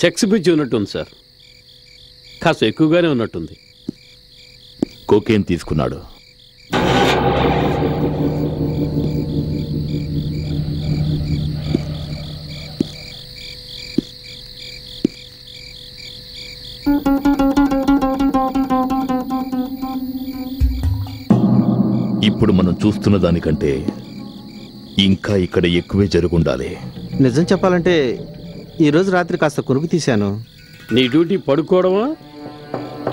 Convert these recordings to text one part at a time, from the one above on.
Sex పిచ్చి ఉన్నట్టుంది sir. కాస్త ఎక్కువగానే ఉన్నట్టుంది. కోకేన్ తీసుకున్నాడు. ఇప్పుడు మనం చూస్తున్న దానికంటే ఇంకా ఇక్కడ ఎక్కువే జరుగుండాలి. నిజం చెప్పాలంటే ఈరోజు రాత్రి కాస్త కురుకు తీశాను. నీ డ్యూటీ పడుకోవడమా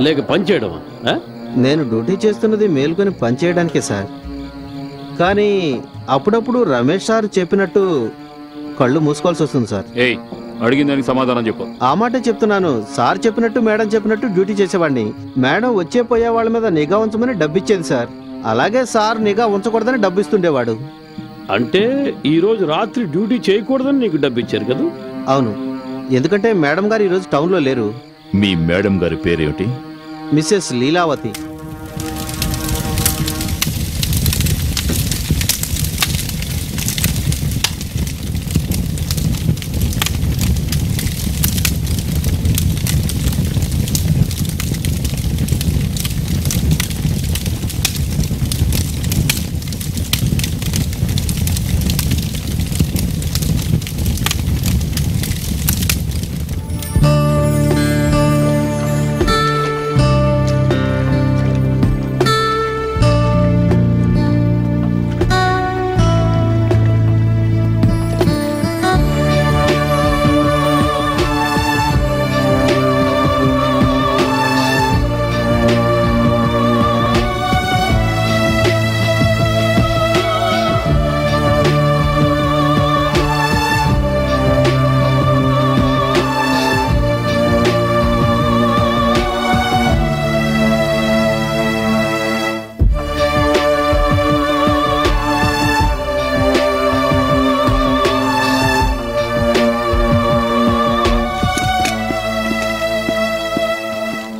లేక పని చేయడమా? నేను డ్యూటీ చేస్తున్నది మేలుకొని పని చేయడానికే సార్. కానీ అప్పుడప్పుడు రమేష్ సార్ చెప్పినట్టు కళ్ళు మూసుకోవాల్సి వస్తుంది సార్. అడిగిన దానికి సమాధానం చెప్పు. ఆ మాటే చెప్తున్నాను. సార్ చెప్పినట్టు మేడం చెప్పినట్టు డ్యూటీ చేసేవాడిని. మేడం వచ్చే పోయే వాళ్ళ మీద నిఘా ఉంచమని డబ్బిచ్చేది సార్. అలాగే సార్ నిఘా ఉంచకూడదని డబ్బు ఇస్తుండేవాడు. అంటే ఈరోజు రాత్రి డ్యూటీ చేయకూడదని నీకు డబ్బు ఇచ్చారు కదా? అవును. ఎందుకంటే మేడం గారు ఈరోజు టౌన్లో లేరు. మీ మేడం గారి పేరేమిటి? మిస్సెస్ లీలావతి.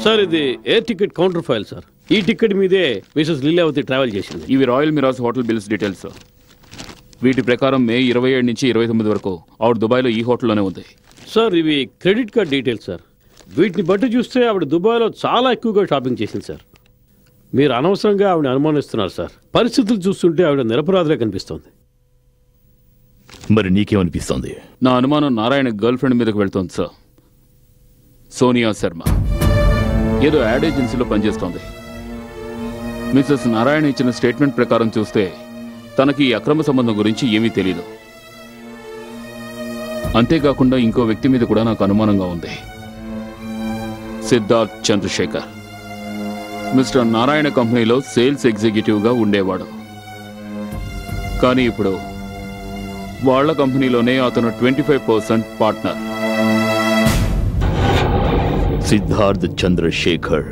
సార్ ఇది air ticket counter file sir. ఈ టికెట్ మీదే మిసెస్ లీలావతి ట్రావెల్ చేసింది. ఇవి Royal Mirage hotel bills details. వీటి ప్రకారం మే 27 నుంచి 29 వరకు ఆవిడ దుబాయ్లో ఈ హోటల్లోనే ఉంది. సార్ ఇవి క్రెడిట్ కార్డ్ డీటెయిల్స్ సార్. వీటిని బట్టి చూస్తే ఆవిడ దుబాయ్లో చాలా ఎక్కువగా షాపింగ్ చేసింది సార్. మీరు అనవసరంగా ఆవిడ అనుమానిస్తున్నారు సార్. పరిస్థితులు చూస్తుంటే ఆవిడ నిరపరాధిగా కనిపిస్తోంది. మరి నీకేమనిపిస్తోంది? నా అనుమానం నారాయణ గర్ల్ ఫ్రెండ్ మీదకి వెళ్తోంది సార్. సోనియా శర్మ ఏదో యాడ్ ఏజెన్సీలో పనిచేస్తోంది. మిసెస్ నారాయణ ఇచ్చిన స్టేట్మెంట్ ప్రకారం చూస్తే తనకి ఈ అక్రమ సంబంధం గురించి ఏమీ తెలీదు. అంతేకాకుండా ఇంకో వ్యక్తి మీద కూడా నాకు అనుమానంగా ఉంది. సిద్ధార్థ్ చంద్రశేఖర్ మిస్టర్ నారాయణ కంపెనీలో సేల్స్ ఎగ్జిక్యూటివ్గా ఉండేవాడు. కానీ ఇప్పుడు వాళ్ళ కంపెనీలోనే అతను 25% పార్ట్నర్. సిద్ధార్థ్ చంద్రశేఖర్.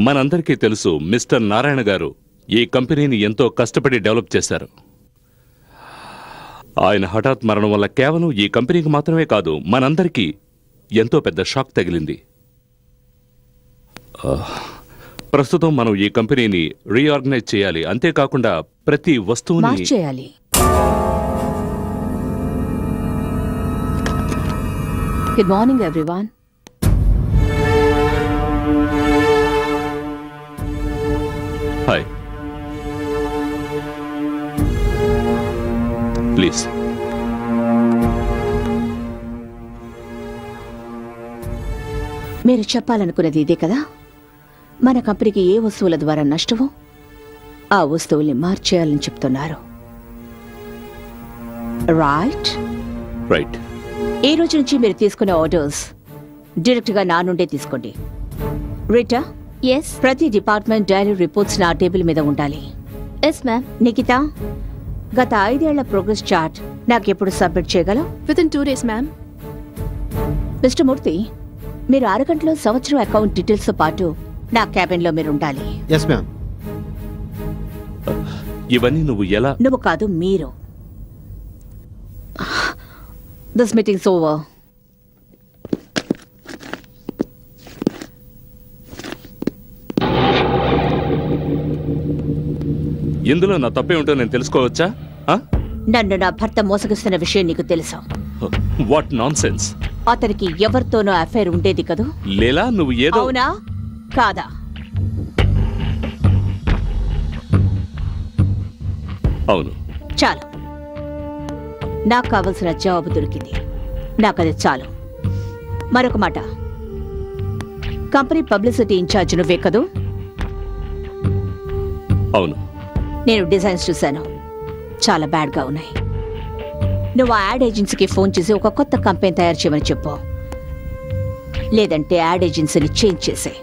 మనందరికీ తెలుసు మిస్టర్ నారాయణ గారు ఈ కంపెనీని ఎంతో కష్టపడి డెవలప్ చేశారు. ఆయన హఠాత్ మరణం వల్ల కేవలం ఈ కంపెనీకి మాత్రమే కాదు మనందరికీ ఎంతో పెద్ద షాక్ తగిలింది. ప్రస్తుతం మనం ఈ కంపెనీని రీఆర్గనైజ్ చేయాలి. అంతేకాకుండా ప్రతి వస్తువుని చేయాలి. Good morning, everyone. Hi. Please. మీరు చెప్పాలనుకున్నది ఇదే కదా? మన కంపెనీకి ఏ వస్తువుల ద్వారా నష్టమో ఆ వస్తువుల్ని మార్చేయాలని చెప్తున్నారు. రైట్? రైట్. ఈ రోజు నుంచి మీరు తీసుకునే ఆర్డర్స్ డైరెక్ట్గా నా నుండే తీసుకోండి. రీటా? ఎస్. ప్రతి డిపార్ట్మెంట్ డైలీ రిపోర్ట్స్ నా టేబుల్ మీద ఉండాలి. Yes ma'am. నిఖిత, గత 5 ఏళ్ల ప్రోగ్రెస్ చార్ట్ నాకు ఎప్పుడు సబ్మిట్ చేయగలవు? Within 2 days ma'am. మిస్టర్ మూర్తి, మీరు 6 గంటలో సంవత్సరం అకౌంట్ డీటెయిల్స్తో పాటు నా క్యాబిన్లో మీరు ఉండాలి. Yes ma'am. ఇవన్నీ నువ్వు ఎలా? నువ్వు కాదు, మీరు. This meetings over. ఇందులో నా తప్పే ఉంటో నేను తెలుసుకోవచ్చా? నన్ను నా భర్త మోసగిస్తున్న విషయం నీకు తెలుసా? What non sense. అతనికి ఎవరితోనో అఫైర్ ఉండేది కదూ? లేలా, నువ్వు ఏదో. అవునా కాదా? అవును. చాలు, నాకు కావలసిన జవాబు దొరికింది. నాకది చాలు. మరొక మాట, కంపెనీ పబ్లిసిటీ ఇన్ఛార్జ్ నువ్వే కదూ? అవును. నేను డిజైన్స్ చూశాను, చాలా బ్యాడ్గా ఉన్నాయి. నువ్వు ఆ యాడ్ ఏజెన్సీకి ఫోన్ చేసి ఒక కొత్త కంపెనీ తయారు చేయమని చెప్పు, లేదంటే యాడ్ ఏజెన్సీని చేంజ్ చేసే.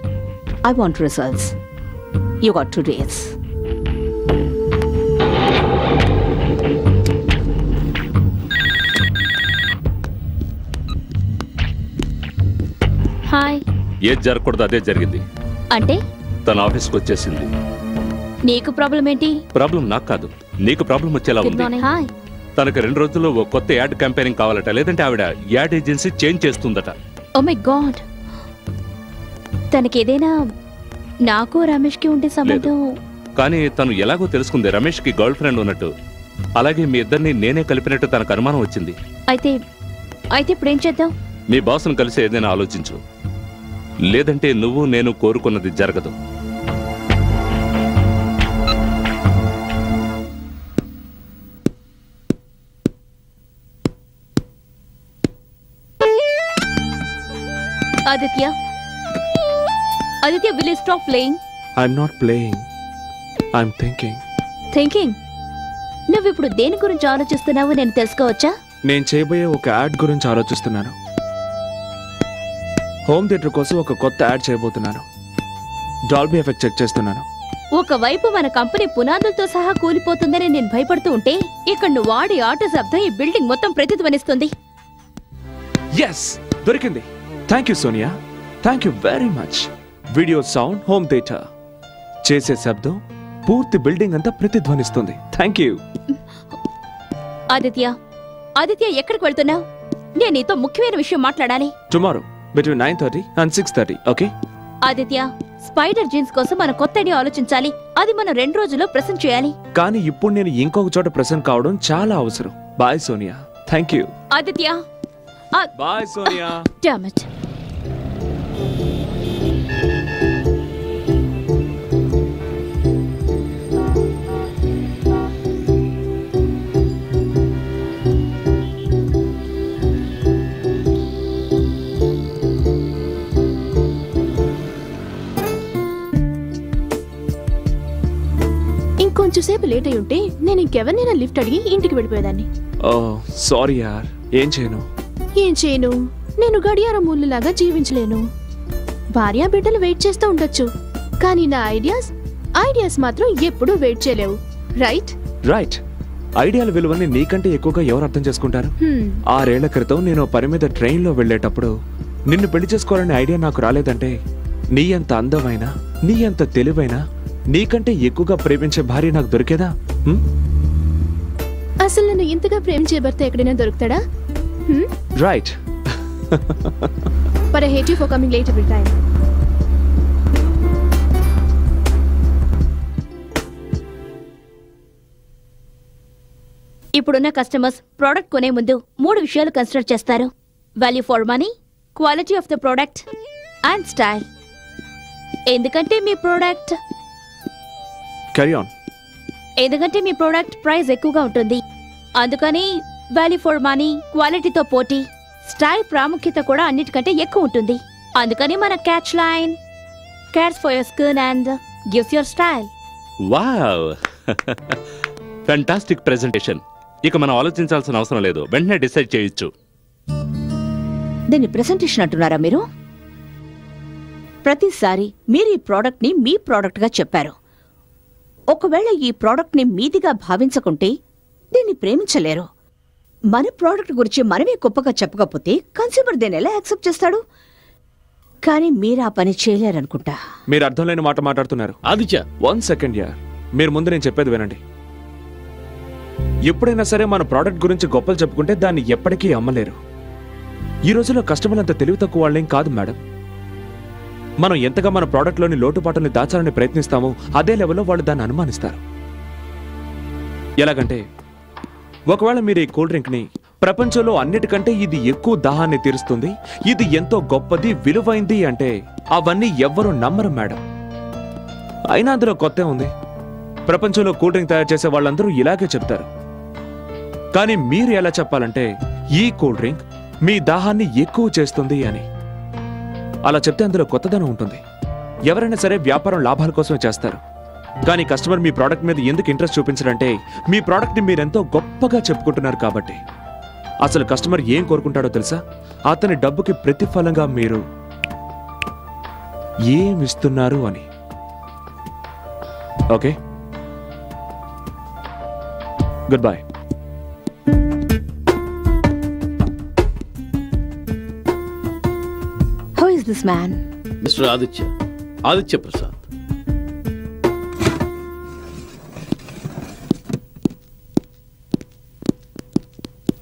I want results. You got 2 days. Hi. ఏది జరగకూడదు అదే జరిగింది. అంటే తన ఆఫీస్కి వచ్చేసింది. నీకు ప్రాబ్లం ఏంటి? ప్రాబ్లం నాకు కాదు, నీకు ప్రాబ్లం వచ్చేలా గుడ్ ఉంది. మార్నింగ్. హాయ్. తనకు 2 రోజుల్లో ఓ కొత్త యాడ్ క్యాంపెయినింగ్ కావాలట, లేదంటే ఆవిడ యాడ్ ఏజెన్సీ చేంజ్ చేస్తుందట. Oh my God. తనకి ఏదైనా నాకు రమేష్కి ఉండే సంబంధం? కానీ తను ఎలాగో తెలుసుకుంది రమేష్కి గర్ల్ ఫ్రెండ్ ఉన్నట్టు. అలాగే మీ ఇద్దరిని నేనే కలిపినట్టు తనకు అనుమానం వచ్చింది. అయితే ఇప్పుడు ఏం చేద్దాం? మీ బాస్ను కలిసి ఏదైనా ఆలోచించు, లేదంటే నువ్వు నేను కోరుకున్నది జరగదు. Aditya, will you stop playing? I'm not playing. I'm thinking. Thinking? నువ్వు ఇప్పుడు దేని గురించి ఆలోచిస్తున్నావో నేను తెలుసుకోవచ్చా? నేను చేయబోయే ఒక యాడ్ గురించి ఆలోచిస్తున్నాను. హోమ్ థియేటర్ కోసం ఒక కొత్త యాడ్ చేయబోతున్నాను. డాల్బీ ఎఫెక్ట్ చెక్ చేస్తున్నాను. ఒకవైపు మన కంపెనీ పునాదులతో సహా కూలిపోతుందని నేను భయపడుతూ ఉంటే, ఇక్కడ నువ్వు వాడి ఆట శబ్దం ఈ బిల్డింగ్ మొత్తం ప్రతిధ్వనిస్తుంది. ఎస్, దొరికింది. Thank you Sonia, thank you very much. Video sound home theatre చేసే శబ్దం పూర్తి బిల్డింగ్ అంతా ప్రతిధ్వనిస్తుంది. Thank you. ఆదిత్య ఎక్కడికి వెళ్తున్నావు? నేను నీతో ముఖ్యమైన విషయం మాట్లాడాలి. Tomorrow between 9:30 and 6:30. Okay Aditya, spider jeans కోసం మనం కొత్త ఐడియా ఆలోచించాలి. అది మనం 2 రోజుల్లో ప్రెజెంట్ చేయాలి. కానీ ఇప్పుడు నేను ఇంకొక చోట ప్రెజెంట్ కావడం చాలా అవసరం. Bye Sonia. Thank you. Aditya. Bye Sonia. Damn it. ఇంకొంచెంసేపు లేట్ అయి ఉంటే నేను ఇంకెవరినైనా లిఫ్ట్ అడిగి ఇంటికి వెళ్ళిపోయేదాన్ని. ఓ సారీ యార్. ఏం చేయను? నేను గడియారం ముళ్ళులాగా జీవించలేను. భార్య బిడ్డలు వెయిట్ చేస్తూ ఉండొచ్చు, కానీ నా ఐడియాస్ మాత్రం ఎప్పుడూ వెయిట్ చేయలేవు. రైట్? రైట్. ఐడియాల విలువని నీకంటే ఎక్కువగా ఎవరు అర్థం చేసుకుంటారు? 6 ఏళ్ల క్రితం నేను పని మీద ట్రైన్లో వెళ్ళేటప్పుడు నిన్ను పెళ్లి చేసుకోవాలనే ఐడియా నాకు రాలేదంటే, నీ అంత అందమైన, నీ అంత తెలివైన, నీకంటే ఎక్కువగా ప్రేమించే భార్య నాకు దొరికేదా? అసలు నన్ను ఇంతగా ప్రేమించే భర్త ఎక్కడైనా దొరుకుతాడా? Right. But I hate you for coming late every time. ఇప్పుడున్న కస్టమర్స్ ప్రోడక్ట్ కొనే ముందు 3 విషయాలు కన్సిడర్ చేస్తారు: value for money, quality of the product and style. ఎందుకంటే మీ ప్రోడక్ట్ ప్రైస్ ఎక్కువగా ఉంటుంది. అందుకని వాల్యూ ఫర్ మనీ, క్వాలిటీతో పోటీ, స్టైల్ ప్రాముఖ్యత కూడా అన్నిటికంటే ఎక్కువ ఉంటుంది. అందుకని మన catch line cares for your skin and gives your style. Wow, fantastic presentation. ఇక మనం ఆలోచించాల్సిన అవసరం లేదు, వెంటనే డిసైడ్ చేయొచ్చు. దీన్ని ప్రెజెంటేషన్ అంటున్నారా మీరు? ప్రతిసారి మీరు ఈ ప్రోడక్ట్ ని మీ ప్రోడక్ట్ గా చెప్పారు. ఒకవేళ ఈ ప్రోడక్ట్ ని మీదిగా భావించకుంటే దీన్ని ప్రేమించలేరు. మన ప్రోడక్ట్ గురించి మనమే గొప్పగా చెప్పకపోతే కన్స్యూమర్ దీన్ని ఎలా యాక్సెప్ట్ చేస్తాడు? కానీ మీరు ఆ పని చేయలేరనుకుంటా. మీరు అర్థం లేని మాట మాట్లాడుతున్నారు. ఆదిత్య, 1 second యార్. మీరు ముందు నేను చెప్పేది వినండి. ఎప్పుడైనా సరే మన ప్రోడక్ట్ గురించి గొప్పలు చెప్పుకుంటే దాన్ని ఎప్పటికీ అమ్మలేరు. ఈ రోజుల్లో కస్టమర్లు అంత తెలివి తక్కువ వాళ్ళేం కాదు మేడం. మనం ఎంతగా మన ప్రోడక్ట్లోని లోటుపాటుని దాచాలని ప్రయత్నిస్తామో అదే లెవెల్లో వాళ్ళు దాన్ని అనుమానిస్తారు. ఎలాగంటే ఒకవేళ మీరు ఈ కూల్ డ్రింక్ ని ప్రపంచంలో అన్నిటికంటే ఇది ఎక్కువ దాహాన్ని తీరుస్తుంది, ఇది ఎంతో గొప్పది, విలువైంది అంటే అవన్నీ ఎవ్వరూ నమ్మరు మేడం. అయినా అందులో కొత్త ఉంది. ప్రపంచంలో కూల్ డ్రింక్ తయారు చేసే వాళ్ళందరూ ఇలాగే చెప్తారు. కానీ మీరు ఎలా చెప్పాలంటే ఈ కూల్ డ్రింక్ మీ దాహాన్ని ఎక్కువ చేస్తుంది అని. అలా చెప్తే అందులో కొత్తదనం ఉంటుంది. ఎవరైనా సరే వ్యాపారం లాభాల కోసమే చేస్తారు. కానీ కస్టమర్ మీ ప్రోడక్ట్ మీద ఎందుకు ఇంట్రెస్ట్ చూపించారంటే మీ ప్రోడక్ట్ని మీరెంతో గొప్పగా చెప్పుకుంటున్నారు కాబట్టి. అసలు కస్టమర్ ఏం కోరుకుంటాడో తెలుసా? అతని డబ్బుకి ప్రతిఫలంగా మీరు ఏమిస్తున్నారు అని. Okay, good bye. How is this man? Mister Aditya Prasad.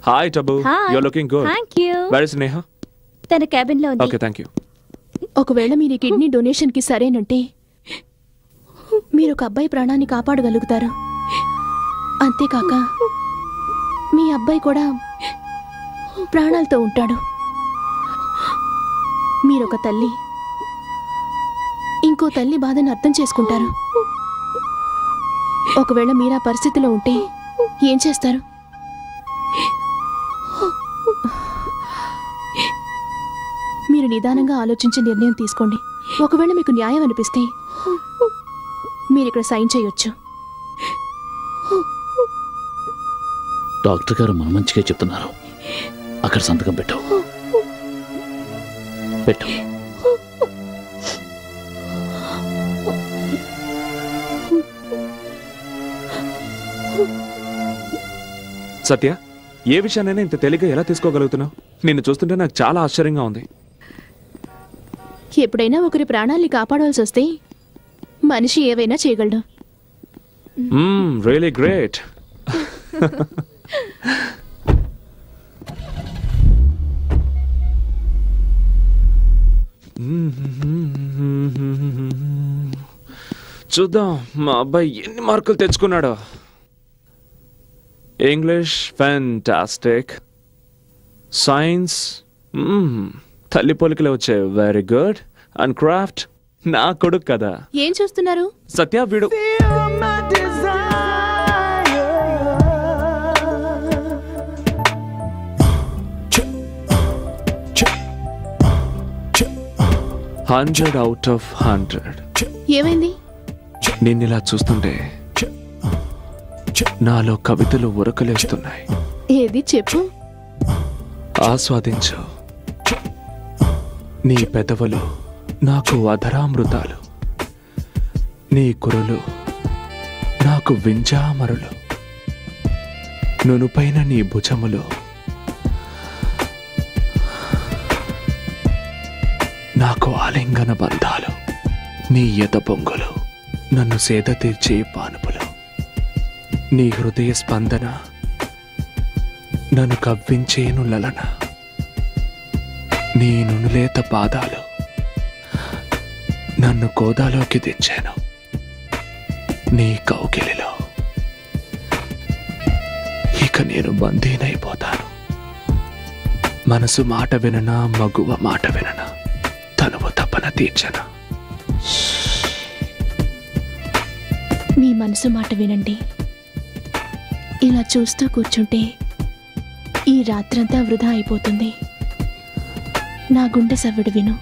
Hi Tabu, you are looking good. Thank you. Where is Neha? తన క్యాబిన్ లో ఉంది. Okay, thank you. ఒకవేళ మీరు ఈ కిడ్నీ డొనేషన్ కి సరేనంటే మీరు ఒక అబ్బాయి ప్రాణాన్ని కాపాడగలుగుతారు. అంతేకాక మీ అబ్బాయి కూడా ప్రాణాలతో ఉంటాడు. మీరొక తల్లి ఇంకో తల్లి బాధను అర్థం చేసుకుంటారు. ఒకవేళ మీరు ఆ పరిస్థితిలో ఉంటే ఏం చేస్తారు? మీరు నిదానంగా ఆలోచించి నిర్ణయం తీసుకోండి. ఒకవేళ మీకు న్యాయం అనిపిస్తే మీరు ఇక్కడ సైన్ చేయొచ్చు. డాక్టర్ గారు మన మంచిగా చెప్తున్నారు. అక్కడ సంతకం పెట్టు. సత్య, ఏ విషయాన్నైనా ఇంత తేలిగ్గా ఎలా తీసుకోగలుగుతున్నావు? నిన్ను చూస్తుంటే నాకు చాలా ఆశ్చర్యంగా ఉంది. ఎప్పుడైనా ఒకరి ప్రాణాల్ని కాపాడాల్సి వస్తే మనిషి ఏవైనా చేయగలడు. Really great. చూద్దాం మా అబ్బాయి ఎన్ని మార్కులు తెచ్చుకున్నాడో. ఇంగ్లీష్ ఫ్యాంటాస్టిక్, సైన్స్ తల్లి పోలికలే వచ్చాయి, వెరీ గుడ్. అండ్ క్రాఫ్ట్ నా కొడుకు కదా. ఏం చూస్తున్నారు? సత్య వీడు హండ్రెడ్ అవుట్ ఆఫ్ 100. ఏమైంది? నిన్నిలా చూస్తుంటే నాలో కవితలు ఉరకలేస్తున్నాయి. ఏది చెప్పు. ఆస్వాదించు. నీ పెదవులు నాకు అధరామృతాలు, నీ కురులు నాకు వింజామరులు, నునుపైన నీ భుజములు నాకు ఆలింగన బంధాలు, నీ ఎద పొంగులు నన్ను సేద తీర్చే పానుపులు, నీ హృదయ స్పందన నన్ను కవ్వించేను లలన, నీ నునులేత పాదాలు నన్ను గోదాలోకి తెచ్చాను, నీ కౌగిలిలో ఇక నేను బందీనైపోతాను. మనసు మాట విననా, మగువ మాట విననా, తనువు తపన తీర్చనా. మీ మనసు మాట వినండి. ఇలా చూస్తూ కూర్చుంటే ఈ రాత్రంతా వృధా అయిపోతుంది. నా గుండె సవ్వడి విను.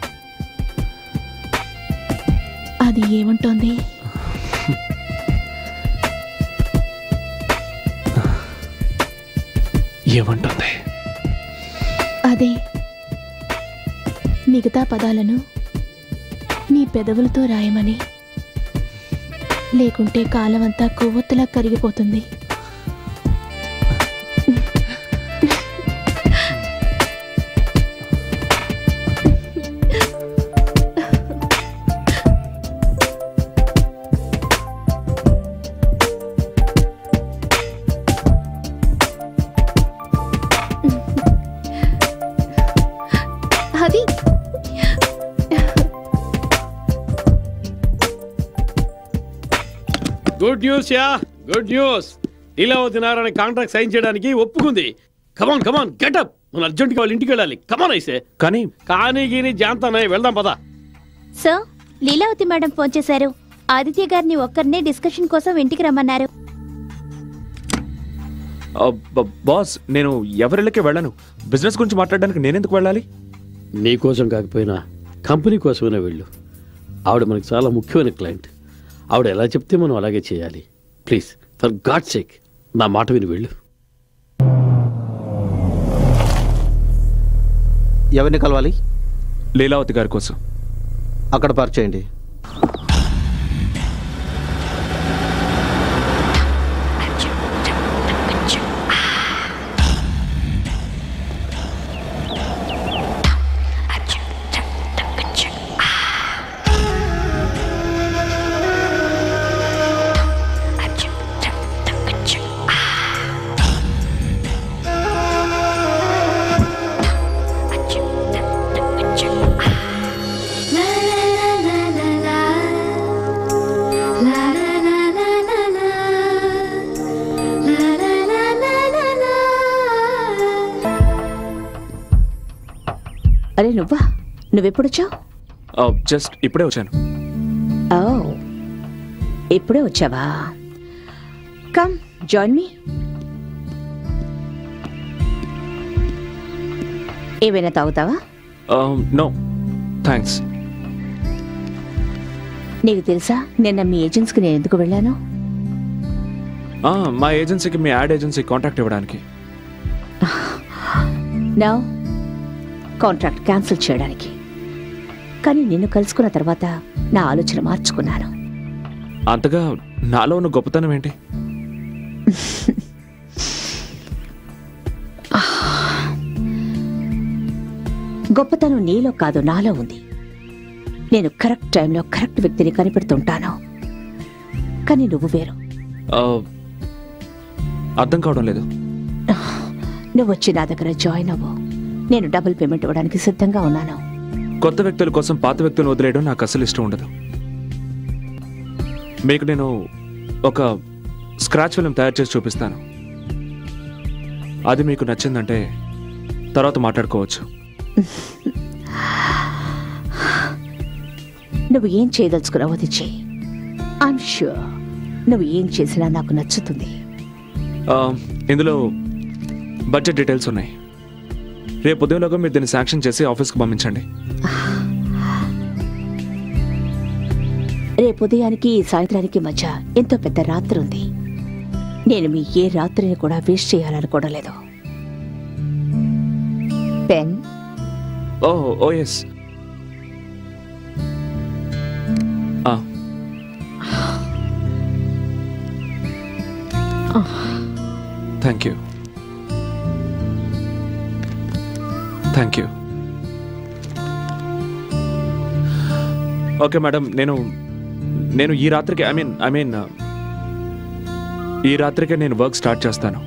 అది ఏమంటోంది? ఏమంటుంది? అదే మిగతా పదాలను నీ పెదవులతో రాయమని. లేకుంటే కాలమంతా కొవ్వొత్తులా కరిగిపోతుంది. అది good news ya, good news. Leelavati Narayana contract sign చేయడానికి ఒప్పుకుంది. కమాన్ కమాన్ గెటప్, మనం అర్జెంట్గా వాళ్ళ ఇంటికి వెళ్ళాలి. కమాన్ అయితే కానీ గీని జాంతానయ్య వెళ్దాం పదా. సార్, లీలావతి మేడం ఫోన్ చేశారు. ఆదిత్య గారిని ఒక్కరినే డిస్కషన్ కోసం ఇంటికి రమ్మన్నారు. బాస్, నేను ఎవరిళ్ళకే వెళ్ళను. బిజినెస్ గురించి మాట్లాడడానికి నేనెందుకు వెళ్ళాలి? నీ కోసం కాకపోయినా కంపెనీ కోసమైనా వెళ్ళు. ఆవిడ మనకు చాలా ముఖ్యమైన క్లయింట్. ఆవిడ ఎలా చెప్తే మనం అలాగే చేయాలి. ప్లీజ్ ఫర్ గాడ్ సేక్ నా మాట విని వెళ్ళు. ఎవరిని కలవాలి? లీలావతి గారి కోసం. అక్కడ పార్క్ చేయండి. అరే నువ్వా? నువ్వెప్పుడొచ్చావు? జస్ట్ ఇప్పుడే వచ్చాను. ఓ, ఇప్పుడే వచ్చావా? Come join me. ఏమైనా తాగుతావా? No thanks. నీకు తెలుసా నిన్న మీ ఏజెన్సీకి నేను ఎందుకు వెళ్ళాను? మా ఏజెన్సీకి మీ యాడ్ ఏజెన్సీ కాంటాక్ట్ ఇవ్వడానికి. నా కాంట్రాక్ట్ క్యాన్సిల్ చేయడానికి. కానీ నిన్ను కలుసుకున్న తర్వాత నా ఆలోచన మార్చుకున్నాను. అంతగా నాలో ఉన్న గొప్పతనం ఏంటి? గొప్పతనం నీలో కాదు, నాలో ఉంది. నేను కరెక్ట్ టైంలో కరెక్ట్ వ్యక్తిని కనిపెడుతుంటాను. కానీ నువ్వు వేరు. అర్థం కావడం లేదు. నువ్వు వచ్చి నా దగ్గర జాయిన్ అవ్వు. నేను డబుల్ పేమెంట్ ఇవ్వడానికి సిద్ధంగా ఉన్నాను. కొత్త వ్యక్తుల కోసం పాత వ్యక్తులను వదిలేయడం నాకు అసలు ఇష్టం ఉండదు. మీకు నేను ఒక స్క్రాచ్ ఫిల్మ్ తయారు చేసి చూపిస్తాను. అది మీకు నచ్చిందంటే తర్వాత మాట్లాడుకోవచ్చు. నువ్వు ఏం చేయదలుచుకున్నావు అది చెయ్యి. ఐఎమ్ ష్యూర్ నువ్వు ఏం చేసినా నాకు నచ్చుతుంది. ఇందులో బడ్జెట్ డీటెయిల్స్ ఉన్నాయి. రేపు ఉదయంలోగా మీరు దీన్ని శాంక్షన్ చేసి ఆఫీస్కి పంపించండి. రేపు ఉదయానికి సాయంత్రానికి మధ్య ఎంతో పెద్ద రాత్రి ఉంది. నేను మీ ఏ రాత్రిని కూడా వేస్ట్ చేయాలనుకోవడం లేదు. Pen? Oh yes. Thank you. Thank you. Okay madam, నేను ఈ రాత్రికి ఐ మీన్ ఈ రాత్రికే నేను వర్క్ స్టార్ట్ చేస్తాను.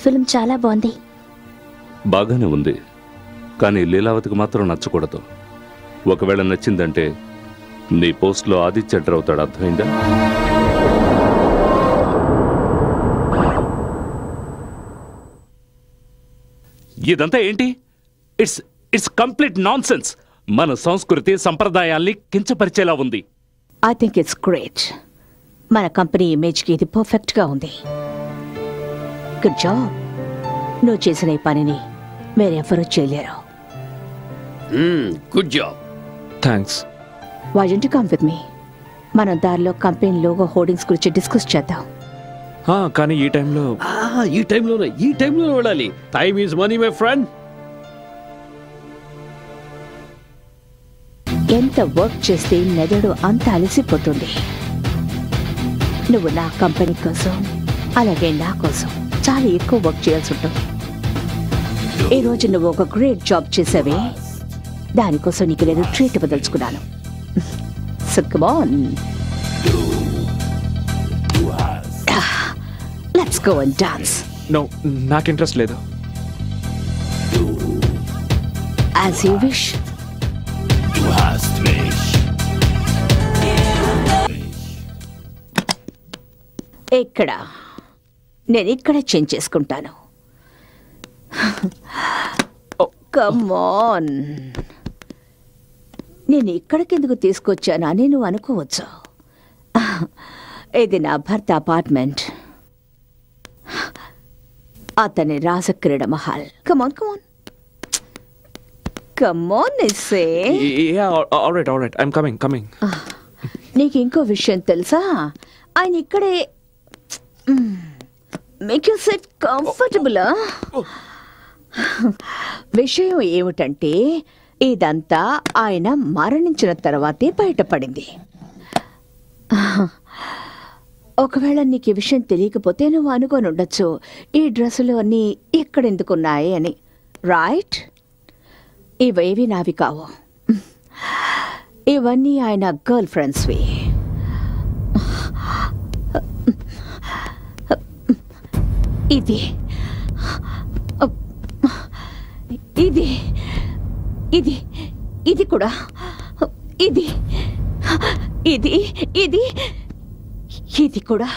ఫిల్మ్ చాలా బాగుంది. బాగానే ఉంది, కానీ లీలావతికి మాత్రం నచ్చకూడదు. ఒకవేళ నచ్చిందంటే నీ పోస్ట్లో ఆదిత్య ఎంటర్ అవుతాడు. అర్థమైందా? ఇదంతా ఏంటి? It's complete nonsense. మన సంస్కృతి సంప్రదాయాల్ని కించపరిచేలా ఉంది. I think it's great. మన కంపెనీ ఇమేజ్కి ఇది పర్ఫెక్ట్గా ఉంది. Good job. నువ్వు చేసిన ఈ పనిని వేరెవరూ చేయలేరు. Good job. Thanks. Why don't you come with me? మనం దారిలో కంపెనీ లోగో హోర్డింగ్స్ గురించి డిస్కస్ చేద్దాం. కానీ ఈ టైంలోనే వెళ్ళాలి. Time is money my friend. ఎంత వర్క్ చేస్తే మెదడు అంత అలసిపోతుంది. నువ్వు నా కంపెనీ కోసం అలాగే నా కోసం చాలా ఎక్కువ వర్క్ చేయాల్సి ఉంటుంది. ఈ రోజు నువ్వు ఒక గ్రేట్ జాబ్ చేసావే, దానికోసం నీకు నేను ట్రీట్ ఇవ్వదలుచుకున్నాను. So come on, let's go and dance. No, నాకు ఇంట్రెస్ట్ లేదు. As you wish. ఇక్కడ నేను ఇక్కడే చేంజ్ చేసుకుంటాను. Come on. నేను ఇక్కడికి ఎందుకు తీసుకొచ్చానని నువ్వు అనుకోవచ్చు. ఇది నా భర్త అపార్ట్మెంట్, అతని రాజక్రీడ మహల్. కమాన్ కమాన్ కమాన్ నిస్సే. Alright, I'm coming. నీకు ఇంకో విషయం తెలుసా? ఆయన ఇక్కడే మేక్ యూ సెట్ కంఫర్టబుల్. విషయం ఏమిటంటే ఇదంతా ఆయన మరణించిన తర్వాతే బయటపడింది. ఒకవేళ నీకు ఈ విషయం తెలియకపోతే నువ్వు అనుకొని ఉండొచ్చు, ఈ డ్రెస్సులు అన్నీ ఎక్కడెందుకున్నాయి అని. రైట్? ఇవేవి నావి కావు, ఇవన్నీ ఆయన గర్ల్ ఫ్రెండ్స్వి. ఇది ఇది ఇది ఇది కూడా, ఇది ఇది ఇది ఇది కూడా.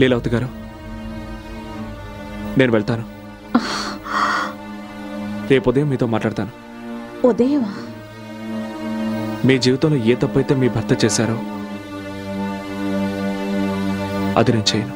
లీలావతి గారు, నేను వెళ్తాను. రేపు ఉదయం మీతో మాట్లాడతాను. ఉదయం? మీ జీవితంలో ఏ తప్పైతే మీ భర్త చేశారో అది నేను చేయను.